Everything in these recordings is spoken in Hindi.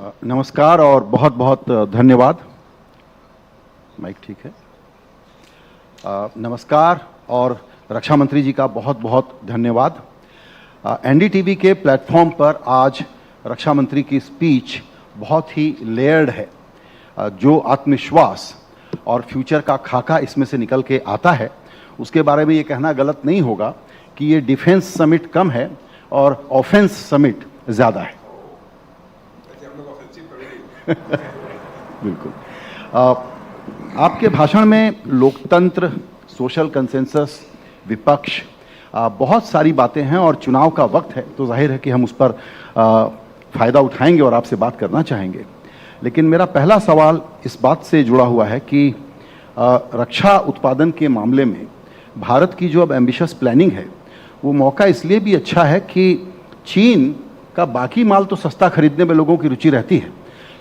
नमस्कार और बहुत बहुत धन्यवाद। माइक ठीक है? नमस्कार और रक्षा मंत्री जी का बहुत बहुत धन्यवाद। एनडीटीवी के प्लेटफॉर्म पर आज रक्षा मंत्री की स्पीच बहुत ही लेयर्ड है। जो आत्मविश्वास और फ्यूचर का खाका इसमें से निकल के आता है, उसके बारे में ये कहना गलत नहीं होगा कि ये डिफेंस समिट कम है और ऑफेंस समिट ज़्यादा है। बिल्कुल। आपके भाषण में लोकतंत्र, सोशल कंसेंसस, विपक्ष, बहुत सारी बातें हैं और चुनाव का वक्त है तो जाहिर है कि हम उस पर फ़ायदा उठाएंगे और आपसे बात करना चाहेंगे। लेकिन मेरा पहला सवाल इस बात से जुड़ा हुआ है कि रक्षा उत्पादन के मामले में भारत की जो अब एम्बिशियस प्लानिंग है, वो मौका इसलिए भी अच्छा है कि चीन का बाकी माल तो सस्ता खरीदने में लोगों की रुचि रहती है,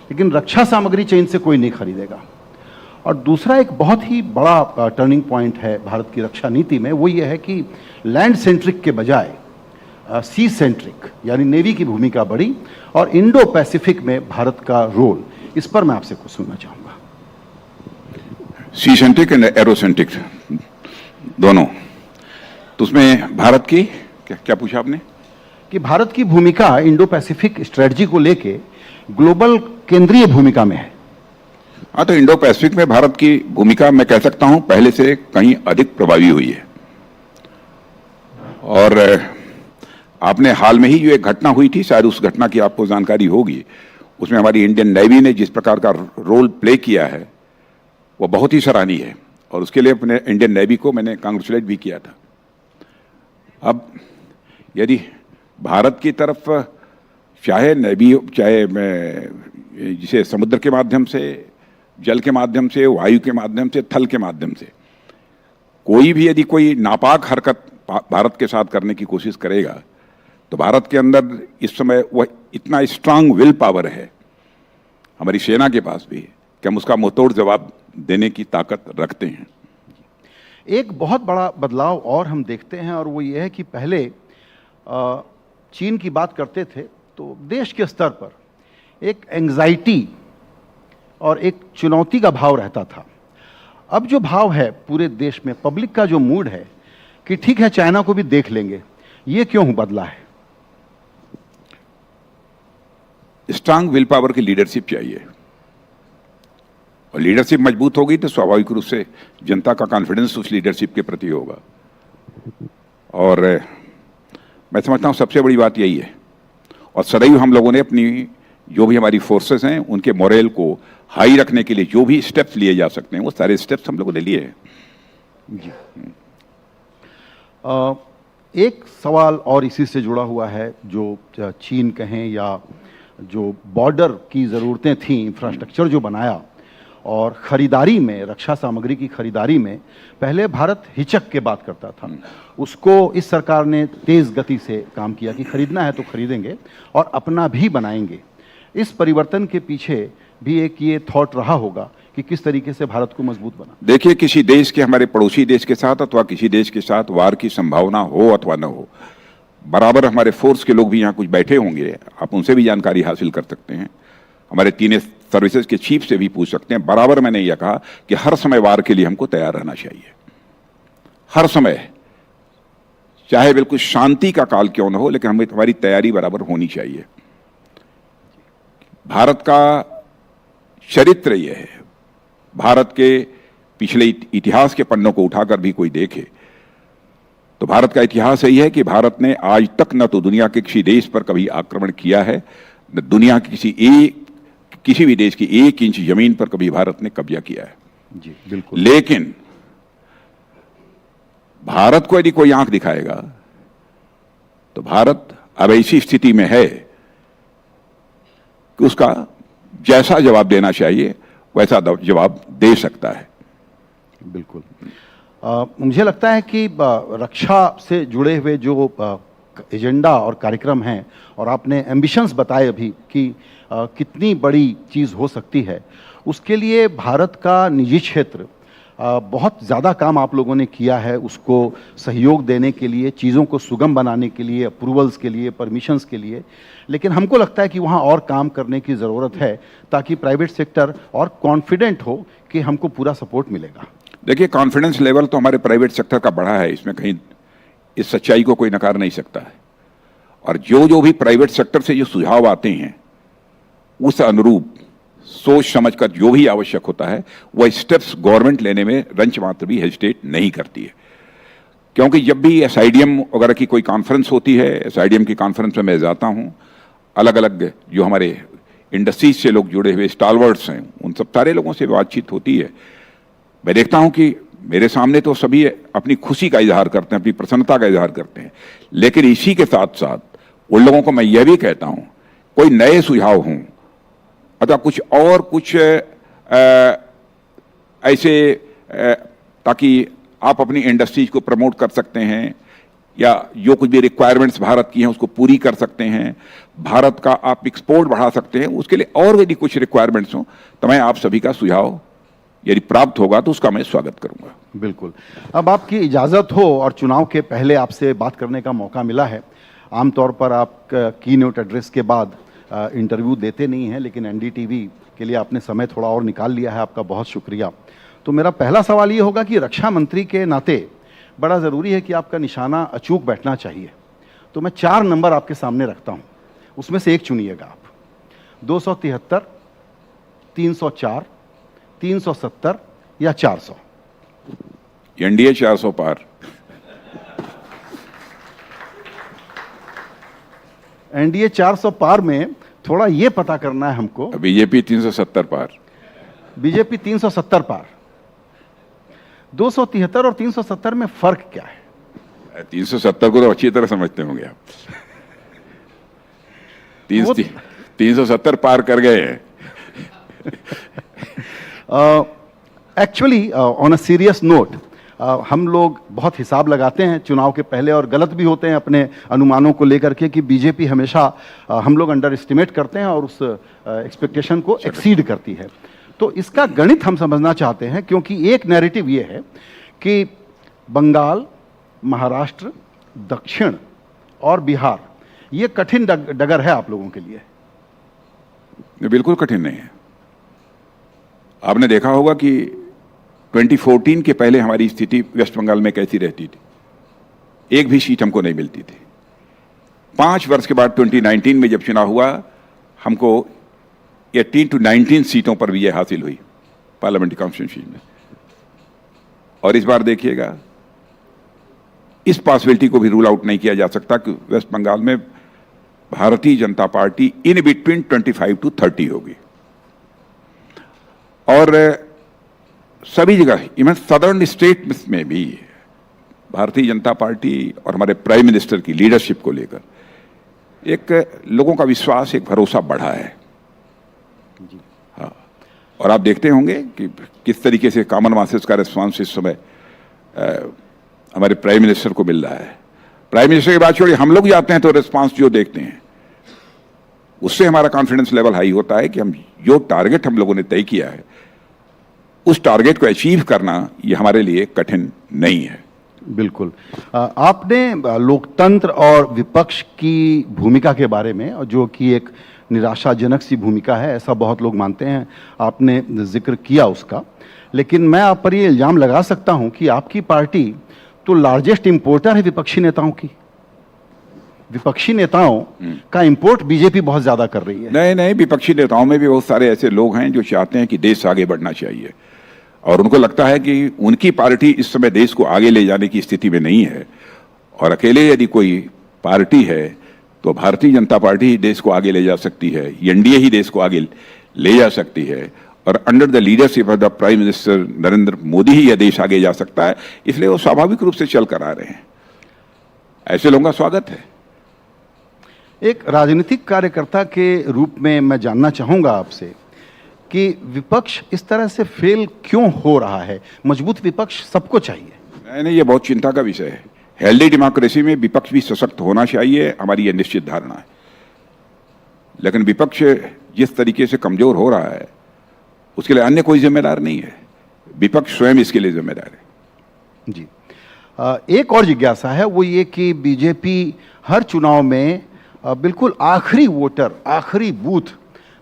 लेकिन रक्षा सामग्री चीन से कोई नहीं खरीदेगा। और दूसरा एक बहुत ही बड़ा टर्निंग पॉइंट है भारत की रक्षा नीति में, वो ये है कि लैंड सेंट्रिक के बजाय सी सेंट्रिक यानी नेवी की भूमिका बढ़ी और इंडो पैसिफिक में भारत का रोल, इस पर मैं आपसे कुछ सुनना चाहूँगा। सी सेंट्रिक एंड एरोसेंट्रिक दोनों, तो उसमें भारत की क्या पूछा आपने? कि भारत की भूमिका इंडो पैसिफिक स्ट्रेटजी को लेके ग्लोबल केंद्रीय भूमिका में है। हाँ, तो इंडो पैसिफिक में भारत की भूमिका मैं कह सकता हूं पहले से कहीं अधिक प्रभावी हुई है। और आपने हाल में ही जो एक घटना हुई थी, शायद उस घटना की आपको जानकारी होगी, उसमें हमारी इंडियन नेवी ने जिस प्रकार का रोल प्ले किया है वो बहुत ही सराहनीय है और उसके लिए अपने इंडियन नेवी को मैंने कांग्रेचुलेट भी किया था। अब यदि भारत की तरफ चाहे नेवी, चाहे जिसे समुद्र के माध्यम से, जल के माध्यम से, वायु के माध्यम से, थल के माध्यम से कोई भी यदि कोई नापाक हरकत भारत के साथ करने की कोशिश करेगा तो भारत के अंदर इस समय वह इतना स्ट्रांग विल पावर है हमारी सेना के पास भी कि हम उसका मुंहतोड़ जवाब देने की ताकत रखते हैं। एक बहुत बड़ा बदलाव और हम देखते हैं और वो ये है कि पहले चीन की बात करते थे तो देश के स्तर पर एक एंग्जाइटी और एक चुनौती का भाव रहता था। अब जो भाव है पूरे देश में, पब्लिक का जो मूड है कि ठीक है चाइना को भी देख लेंगे, ये क्यों बदला है? स्ट्रांग विल पावर की लीडरशिप चाहिए और लीडरशिप मजबूत होगी तो स्वाभाविक रूप से जनता का कॉन्फिडेंस उस लीडरशिप के प्रति होगा। और मैं समझता हूं सबसे बड़ी बात यही है और सदैव हम लोगों ने अपनी जो भी हमारी फोर्सेस हैं उनके मोरल को हाई रखने के लिए जो भी स्टेप्स लिए जा सकते हैं वो सारे स्टेप्स हम लोगों ने लिए हैं। जी। एक सवाल और इसी से जुड़ा हुआ है, जो चीन कहें या जो बॉर्डर की ज़रूरतें थीं, इंफ्रास्ट्रक्चर जो बनाया और ख़रीदारी में, रक्षा सामग्री की ख़रीदारी में पहले भारत हिचक के बात करता था, उसको इस सरकार ने तेज़ गति से काम किया कि खरीदना है तो खरीदेंगे और अपना भी बनाएंगे। इस परिवर्तन के पीछे भी एक ये थॉट रहा होगा कि किस तरीके से भारत को मजबूत बना। देखिए, किसी देश के, हमारे पड़ोसी देश के साथ अथवा किसी देश के साथ वार की संभावना हो अथवा न हो, बराबर हमारे फोर्स के लोग भी यहाँ कुछ बैठे होंगे, आप उनसे भी जानकारी हासिल कर सकते हैं, हमारे तीनों सर्विसेज के चीफ से भी पूछ सकते हैं। बराबर मैंने यह कहा कि हर समय वार के लिए हमको तैयार रहना चाहिए, हर समय, चाहे बिल्कुल शांति का काल क्यों न हो, लेकिन हमें हमारी तैयारी बराबर होनी चाहिए। भारत का चरित्र यह है, भारत के पिछले इतिहास के पन्नों को उठाकर भी कोई देखे तो भारत का इतिहास यही है कि भारत ने आज तक न तो दुनिया के किसी देश पर कभी आक्रमण किया है, न दुनिया के किसी भी देश की 1 इंच जमीन पर कभी भारत ने कब्जा किया है। जी बिल्कुल। लेकिन भारत को यदि कोई आंख दिखाएगा तो भारत अब ऐसी स्थिति में है कि उसका जैसा जवाब देना चाहिए वैसा जवाब दे सकता है। बिल्कुल। मुझे लगता है कि रक्षा से जुड़े हुए जो एजेंडा और कार्यक्रम हैं और आपने एम्बिशंस बताए अभी कि कितनी बड़ी चीज़ हो सकती है, उसके लिए भारत का निजी क्षेत्र बहुत ज़्यादा काम आप लोगों ने किया है उसको सहयोग देने के लिए, चीज़ों को सुगम बनाने के लिए, अप्रूवल्स के लिए, परमिशंस के लिए। लेकिन हमको लगता है कि वहाँ और काम करने की ज़रूरत है ताकि प्राइवेट सेक्टर और कॉन्फिडेंट हो कि हमको पूरा सपोर्ट मिलेगा। देखिए, कॉन्फिडेंस लेवल तो हमारे प्राइवेट सेक्टर का बढ़ा है, इसमें कहीं इस सच्चाई को कोई नकार नहीं सकता है। और जो भी प्राइवेट सेक्टर से जो सुझाव आते हैं उस अनुरूप सोच समझकर जो भी आवश्यक होता है वह स्टेप्स गवर्नमेंट लेने में रंच मात्र भी हेजिटेट नहीं करती है। क्योंकि जब भी एसआईडीएम वगैरह की कोई कॉन्फ्रेंस होती है, एसआईडीएम की कॉन्फ्रेंस में मैं जाता हूं, अलग अलग जो हमारे इंडस्ट्रीज से लोग जुड़े हुए स्टालवर्ड्स हैं उन सब सारे लोगों से बातचीत होती है। मैं देखता हूं कि मेरे सामने तो सभी अपनी खुशी का इजहार करते हैं, अपनी प्रसन्नता का इजहार करते हैं, लेकिन इसी के साथ साथ उन लोगों को मैं यह भी कहता हूं, कोई नए सुझाव हों अथवा कुछ ऐसे ताकि आप अपनी इंडस्ट्रीज को प्रमोट कर सकते हैं या जो कुछ भी रिक्वायरमेंट्स भारत की हैं उसको पूरी कर सकते हैं, भारत का आप एक्सपोर्ट बढ़ा सकते हैं, उसके लिए और यदि कुछ रिक्वायरमेंट्स हों तो मैं आप सभी का सुझाव यदि प्राप्त होगा तो उसका मैं स्वागत करूंगा। बिल्कुल। अब आपकी इजाज़त हो और चुनाव के पहले आपसे बात करने का मौका मिला है। आमतौर पर आप की नोट एड्रेस के बाद इंटरव्यू देते नहीं हैं, लेकिन एनडीटीवी के लिए आपने समय थोड़ा और निकाल लिया है, आपका बहुत शुक्रिया। तो मेरा पहला सवाल ये होगा कि रक्षा मंत्री के नाते बड़ा ज़रूरी है कि आपका निशाना अचूक बैठना चाहिए। तो मैं 4 नंबर आपके सामने रखता हूँ, उसमें से एक चुनिएगा आप। 273, 304, 370 या 400? एनडीए 400 पार। एनडीए 400 पार में थोड़ा ये पता करना है हमको, बीजेपी 370 पार। बीजेपी 370 पार। 273 और 370 में फर्क क्या है? 370 को तो अच्छी तरह समझते होंगे आप। 370 पार कर गए हैं। Actually on a serious note, हम लोग बहुत हिसाब लगाते हैं चुनाव के पहले और गलत भी होते हैं अपने अनुमानों को लेकर के कि बीजेपी हमेशा हम लोग अंडर एस्टिमेट करते हैं और उस एक्सपेक्टेशन को एक्सीड करती है। तो इसका गणित हम समझना चाहते हैं, क्योंकि एक नैरेटिव ये है कि बंगाल, महाराष्ट्र, दक्षिण और बिहार ये कठिन डगर है आप लोगों के लिए। बिल्कुल कठिन नहीं है। आपने देखा होगा कि 2014 के पहले हमारी स्थिति वेस्ट बंगाल में कैसी रहती थी, एक भी सीट हमको नहीं मिलती थी। 5 वर्ष के बाद 2019 में जब चुनाव हुआ, हमको 18 to 19 सीटों पर विजय हासिल हुई पार्लियामेंट्री कॉन्स्टिट्यूंसी में। और इस बार देखिएगा, इस पॉसिबिलिटी को भी रूल आउट नहीं किया जा सकता कि वेस्ट बंगाल में Bharatiya Janata party in between 25 to 30 होगी। और सभी जगह, इवन सदर्न स्टेट में भी भारतीय जनता पार्टी और हमारे प्राइम मिनिस्टर की लीडरशिप को लेकर एक लोगों का विश्वास, एक भरोसा बढ़ा है। हाँ, और आप देखते होंगे कि किस तरीके से कॉमन मासेस का रिस्पांस इस समय हमारे प्राइम मिनिस्टर को मिल रहा है। प्राइम मिनिस्टर की बात छोड़िए, हम लोग जाते हैं तो रिस्पांस जो देखते हैं उससे हमारा कॉन्फिडेंस लेवल हाई होता है कि हम जो टारगेट हम लोगों ने तय किया है उस टारगेट को अचीव करना ये हमारे लिए कठिन नहीं है। बिल्कुल। आपने लोकतंत्र और विपक्ष की भूमिका के बारे में, और जो कि एक निराशाजनक सी भूमिका है ऐसा बहुत लोग मानते हैं, आपने जिक्र किया उसका। लेकिन मैं आप पर ये इल्ज़ाम लगा सकता हूं कि आपकी पार्टी तो लार्जेस्ट इंपोर्टर है विपक्षी नेताओं की। विपक्षी नेताओं का इंपोर्ट बीजेपी बहुत ज़्यादा कर रही है। नहीं, विपक्षी नेताओं में भी बहुत सारे ऐसे लोग हैं जो चाहते हैं कि देश आगे बढ़ना चाहिए और उनको लगता है कि उनकी पार्टी इस समय देश को आगे ले जाने की स्थिति में नहीं है, और अकेले यदि कोई पार्टी है तो भारतीय जनता पार्टी ही देश को आगे ले जा सकती है, एनडीए ही देश को आगे ले जा सकती है, और under the leadership of the prime minister Narendra Modi ही यह देश आगे जा सकता है। इसलिए वो स्वाभाविक रूप से चल कर आ रहे हैं। ऐसे लोगों का स्वागत है। एक राजनीतिक कार्यकर्ता के रूप में मैं जानना चाहूंगा आपसे कि विपक्ष इस तरह से फेल क्यों हो रहा है? मजबूत विपक्ष सबको चाहिए। नहीं, ये बहुत चिंता का विषय है। हेल्दी डेमोक्रेसी में विपक्ष भी सशक्त होना चाहिए, हमारी यह निश्चित धारणा है। लेकिन विपक्ष जिस तरीके से कमजोर हो रहा है उसके लिए अन्य कोई जिम्मेदार नहीं है। विपक्ष स्वयं इसके लिए जिम्मेदार है। जी। एक और जिज्ञासा है, वो ये कि बीजेपी हर चुनाव में बिल्कुल आखिरी वोटर, आखिरी बूथ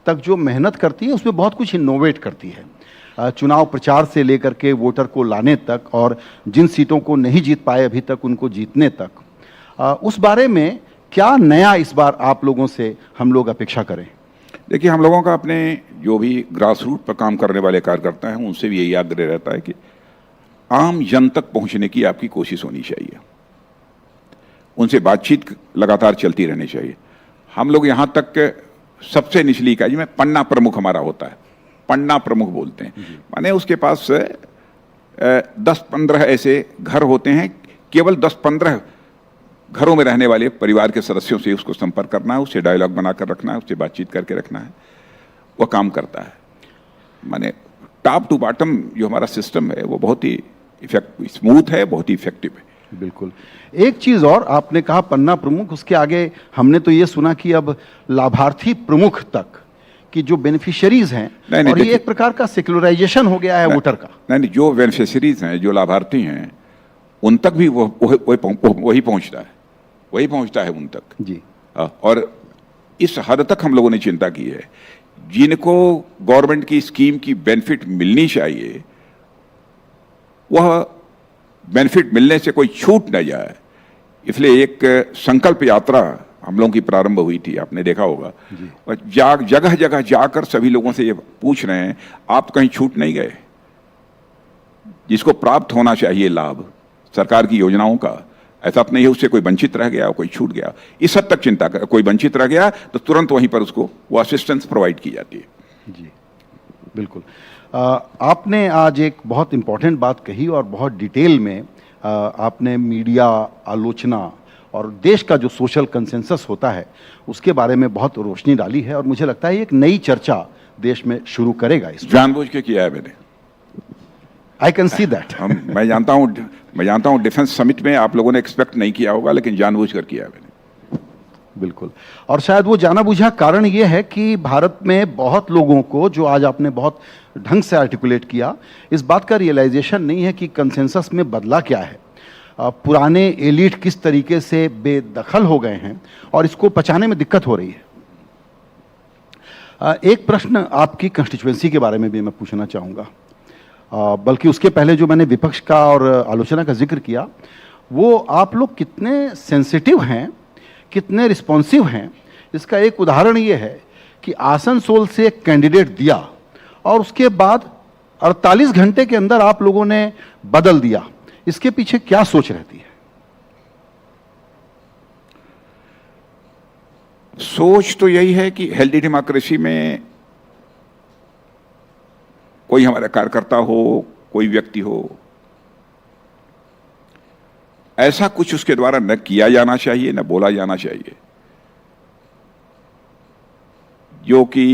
तक जो मेहनत करती है उसमें बहुत कुछ इनोवेट करती है। चुनाव प्रचार से लेकर के वोटर को लाने तक और जिन सीटों को नहीं जीत पाए अभी तक उनको जीतने तक। उस बारे में क्या नया इस बार आप लोगों से हम लोग अपेक्षा करें? देखिए, हम लोगों का अपने जो भी ग्रास रूट पर काम करने वाले कार्यकर्ता हैं उनसे भी यही आग्रह रहता है कि आम जन तक पहुंचने की आपकी कोशिश होनी चाहिए, उनसे बातचीत लगातार चलती रहनी चाहिए। हम लोग यहाँ तक सबसे निचली इकाई में पन्ना प्रमुख हमारा होता है, पन्ना प्रमुख बोलते हैं, माने उसके पास 10-15 ऐसे घर होते हैं, केवल 10-15 घरों में रहने वाले परिवार के सदस्यों से उसको संपर्क करना है, उससे डायलॉग बनाकर रखना है, उससे बातचीत करके रखना है, वो काम करता है। माने टॉप टू बॉटम जो हमारा सिस्टम है वो बहुत ही स्मूथ है, बहुत ही इफेक्टिव है। बिल्कुल। एक चीज और, आपने कहा पन्ना प्रमुख, उसके आगे हमने तो ये सुना कि अब लाभार्थी प्रमुख तक कि जो बेनिफिशियरीज हैं, नहीं, और ये एक प्रकार का सेक्युलराइजेशन हो गया है वोटर का। नहीं, जो बेनिफिशियरीज हैं, जो लाभार्थी हैं, उन तक भी वही पहुंचता है उन तक जी। और इस हद तक हम लोगों ने चिंता की है, जिनको गवर्नमेंट की स्कीम की बेनिफिट मिलनी चाहिए वह बेनिफिट मिलने से कोई छूट न जाए, इसलिए एक संकल्प यात्रा हम लोगों की प्रारंभ हुई थी, आपने देखा होगा। और जगह जगह जाकर सभी लोगों से ये पूछ रहे हैं, आप तो कहीं छूट नहीं गए? जिसको प्राप्त होना चाहिए लाभ सरकार की योजनाओं का, ऐसा तो नहीं है उससे कोई वंचित रह गया, कोई छूट गया। इस हद तक चिंता कर, कोई वंचित रह गया तो तुरंत वहीं पर उसको वो असिस्टेंस प्रोवाइड की जाती है। जी बिल्कुल। आपने आज एक बहुत इंपॉर्टेंट बात कही और बहुत डिटेल में आपने मीडिया आलोचना और देश का जो सोशल कंसेंसस होता है उसके बारे में बहुत रोशनी डाली है, और मुझे लगता है एक नई चर्चा देश में शुरू करेगा। इस जानबूझ के किया है मैंने, आई कैन सी दैट। मैं जानता हूं डिफेंस समिट में आप लोगों ने एक्सपेक्ट नहीं किया होगा, लेकिन जानबूझ कर किया है मैंने। बिल्कुल। और शायद वो जाना बुझा कारण ये है कि भारत में बहुत लोगों को, जो आज आपने बहुत ढंग से आर्टिकुलेट किया, इस बात का रियलाइजेशन नहीं है कि कंसेंसस में बदला क्या है, पुराने एलिट किस तरीके से बेदखल हो गए हैं और इसको पचाने में दिक्कत हो रही है। एक प्रश्न आपकी कंस्टिट्यूएंसी के बारे में भी मैं पूछना चाहूँगा, बल्कि उसके पहले जो मैंने विपक्ष का और आलोचना का जिक्र किया, वो आप लोग कितने सेंसिटिव हैं, कितने रिस्पॉन्सिव हैं। इसका एक उदाहरण ये है कि आसनसोल से एक कैंडिडेट दिया और उसके बाद 48 घंटे के अंदर आप लोगों ने बदल दिया, इसके पीछे क्या सोच रहती है? सोच तो यही है कि हेल्दी डेमोक्रेसी में कोई हमारा कार्यकर्ता हो, कोई व्यक्ति हो, ऐसा कुछ उसके द्वारा न किया जाना चाहिए, न बोला जाना चाहिए जो कि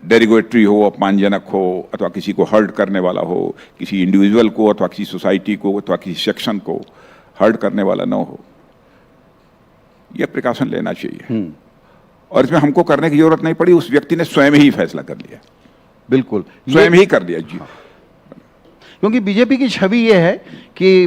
डेरिगेटरी हो, अपमानजनक हो, अथवा किसी को हर्ट करने वाला हो, किसी इंडिविजुअल को अथवा किसी सोसाइटी को अथवा किसी सेक्शन को हर्ट करने वाला न हो। यह प्रिकॉशन लेना चाहिए, और इसमें हमको करने की जरूरत नहीं पड़ी, उस व्यक्ति ने स्वयं ही फैसला कर लिया। बिल्कुल, स्वयं ही कर लिया जी। क्योंकि बीजेपी की छवि ये है कि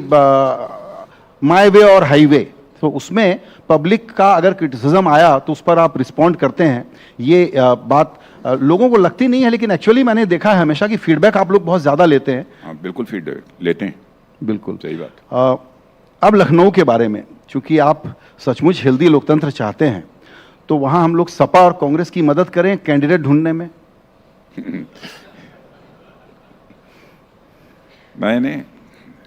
माय वे और हाईवे, तो उसमें पब्लिक का अगर क्रिटिसिज्म आया तो उस पर आप रिस्पॉन्ड करते हैं। ये बात लोगों को लगती नहीं है, लेकिन एक्चुअली मैंने देखा है हमेशा कि फीडबैक आप लोग बहुत ज़्यादा लेते हैं। हाँ, बिल्कुल फीडबैक लेते हैं। बिल्कुल सही बात। अब लखनऊ के बारे में, चूंकि आप सचमुच हेल्दी लोकतंत्र चाहते हैं, तो वहाँ हम लोग सपा और कांग्रेस की मदद करें कैंडिडेट ढूंढने में। नहीं,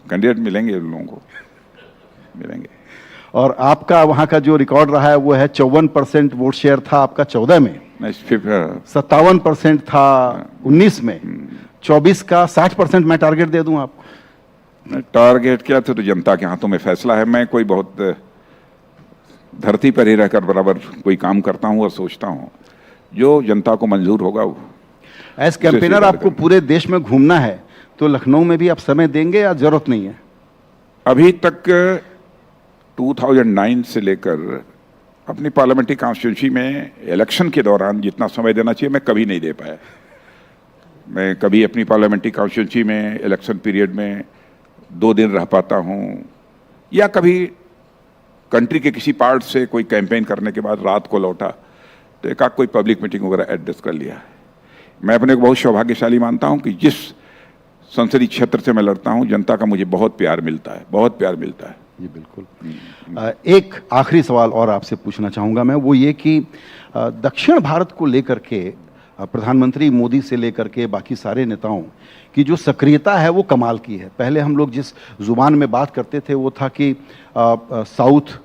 कैंडिडेट मिलेंगे, उन लोगों को मिलेंगे। और आपका वहाँ का जो रिकॉर्ड रहा है वो है 54% वोट शेयर था आपका 14 में, 57% था 19 में, 24 का 60% मैं टारगेट दे दूं आपको। टारगेट क्या थे तो जनता के हाथों में फैसला है। मैं कोई बहुत धरती पर ही रहकर बराबर कोई काम करता हूं और सोचता हूं, जो जनता को मंजूर होगा वो। एज कैंपेनर आपको पूरे देश में घूमना है, तो लखनऊ में भी आप समय देंगे या जरूरत नहीं है? अभी तक 2009 से लेकर अपनी पार्लियामेंट्री कॉन्स्टिट्यूंसी में इलेक्शन के दौरान जितना समय देना चाहिए मैं कभी नहीं दे पाया। मैं कभी अपनी पार्लियामेंट्री कॉन्स्टिट्यूंसी में इलेक्शन पीरियड में 2 दिन रह पाता हूँ, या कभी कंट्री के किसी पार्ट से कोई कैंपेन करने के बाद रात को लौटा तो एक आध कोई पब्लिक मीटिंग वगैरह एड्रेस कर लिया है। मैं अपने को बहुत सौभाग्यशाली मानता हूँ कि जिस संसदीय क्षेत्र से मैं लड़ता हूँ, जनता का मुझे बहुत प्यार मिलता है, बहुत प्यार मिलता है। जी बिल्कुल। एक आखिरी सवाल और आपसे पूछना चाहूँगा मैं, वो ये कि दक्षिण भारत को लेकर के प्रधानमंत्री मोदी से लेकर के बाकी सारे नेताओं की जो सक्रियता है वो कमाल की है। पहले हम लोग जिस जुबान में बात करते थे वो था कि साउथ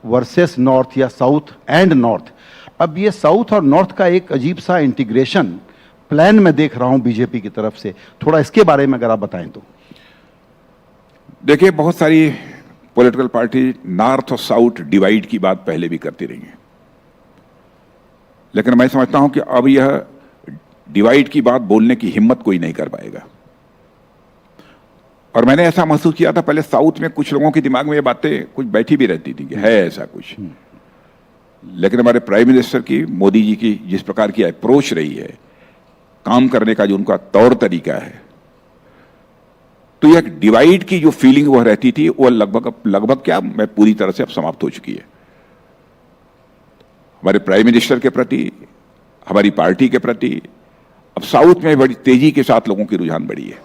वर्सेस नॉर्थ या साउथ एंड नॉर्थ। अब ये साउथ और नॉर्थ का एक अजीब सा इंटीग्रेशन प्लान में देख रहा हूं बीजेपी की तरफ से, थोड़ा इसके बारे में अगर आप बताएं तो। देखिए, बहुत सारी पॉलिटिकल पार्टी नॉर्थ और साउथ डिवाइड की बात पहले भी करती रही है, लेकिन मैं समझता हूं कि अब यह डिवाइड की बात बोलने की हिम्मत कोई नहीं कर पाएगा। और मैंने ऐसा महसूस किया था पहले, साउथ में कुछ लोगों के दिमाग में ये बातें कुछ बैठी भी रहती थी कि है ऐसा कुछ, लेकिन हमारे प्राइम मिनिस्टर की, मोदी जी की जिस प्रकार की अप्रोच रही है, काम करने का जो उनका तौर तरीका है, तो यह डिवाइड की जो फीलिंग वह रहती थी वो लगभग क्या, मैं पूरी तरह से अब समाप्त हो चुकी है। हमारे प्राइम मिनिस्टर के प्रति, हमारी पार्टी के प्रति अब साउथ में बड़ी तेजी के साथ लोगों की रुझान बढ़ी है।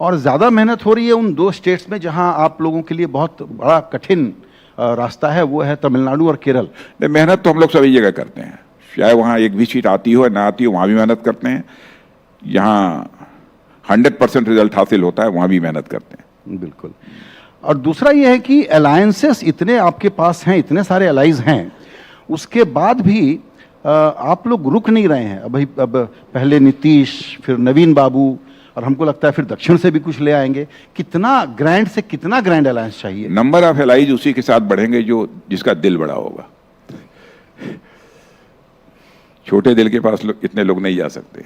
और ज्यादा मेहनत हो रही है उन 2 स्टेट्स में जहां आप लोगों के लिए बहुत बड़ा कठिन रास्ता है, वो है तमिलनाडु और केरल। मेहनत तो हम लोग सभी जगह करते हैं, चाहे वहाँ एक भी सीट आती हो या ना आती हो, वहाँ भी मेहनत करते हैं। यहाँ 100% रिजल्ट हासिल होता है, वहाँ भी मेहनत करते हैं। बिल्कुल। और दूसरा ये है कि अलायंसेस इतने आपके पास हैं, इतने सारे अलाइज हैं, उसके बाद भी आप लोग रुक नहीं रहे हैं। अब पहले नीतीश, फिर नवीन बाबू, और हमको लगता है फिर दक्षिण से भी कुछ ले आएंगे। कितना ग्रैंड से कितना ग्रैंड अलायंस चाहिए? नंबर ऑफ एलाइज उसी के साथ बढ़ेंगे जिसका दिल बड़ा होगा। छोटे दिल के पास इतने लोग नहीं जा सकते।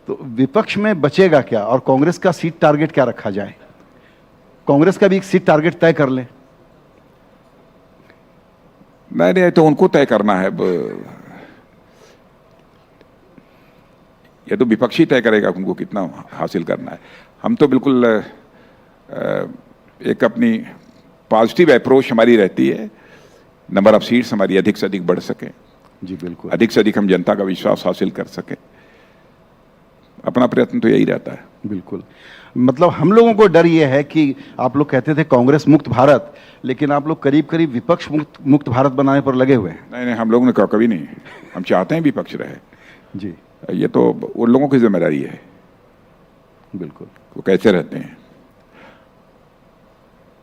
तो विपक्ष में बचेगा क्या, और कांग्रेस का सीट टारगेट क्या रखा जाए? कांग्रेस का भी एक सीट टारगेट तय कर ले। नहीं, तो उनको तय करना है। ये तो विपक्षी तय करेगा उनको कितना हासिल करना है। हम तो बिल्कुल एक अपनी पॉजिटिव अप्रोच हमारी रहती है, नंबर ऑफ सीट्स हमारी अधिक से अधिक बढ़ सके। जी बिल्कुल। अधिक से अधिक हम जनता का विश्वास हासिल कर सके, अपना प्रयत्न तो यही रहता है। बिल्कुल। मतलब हम लोगों को डर ये है कि आप लोग कहते थे कांग्रेस मुक्त भारत, लेकिन आप लोग करीब करीब विपक्ष मुक्त भारत बनाने पर लगे हुए हैं। नहीं, हम लोगों ने कहा कभी नहीं, हम चाहते हैं विपक्ष रहे। जी, ये तो उन लोगों की जिम्मेदारी है। बिल्कुल। वो कैसे रहते हैं।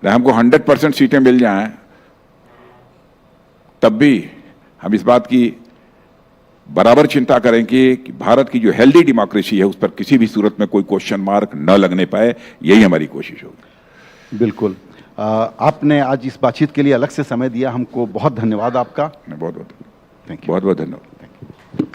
हमको 100% सीटें मिल जाएं, तब भी हम इस बात की बराबर चिंता करें कि भारत की जो हेल्दी डेमोक्रेसी है उस पर किसी भी सूरत में कोई क्वेश्चन मार्क न लगने पाए, यही हमारी कोशिश होगी। बिल्कुल। आपने आज इस बातचीत के लिए अलग से समय दिया, हमको बहुत धन्यवाद आपका। बहुत बहुत थैंक यू। बहुत बहुत धन्यवाद। Thank you.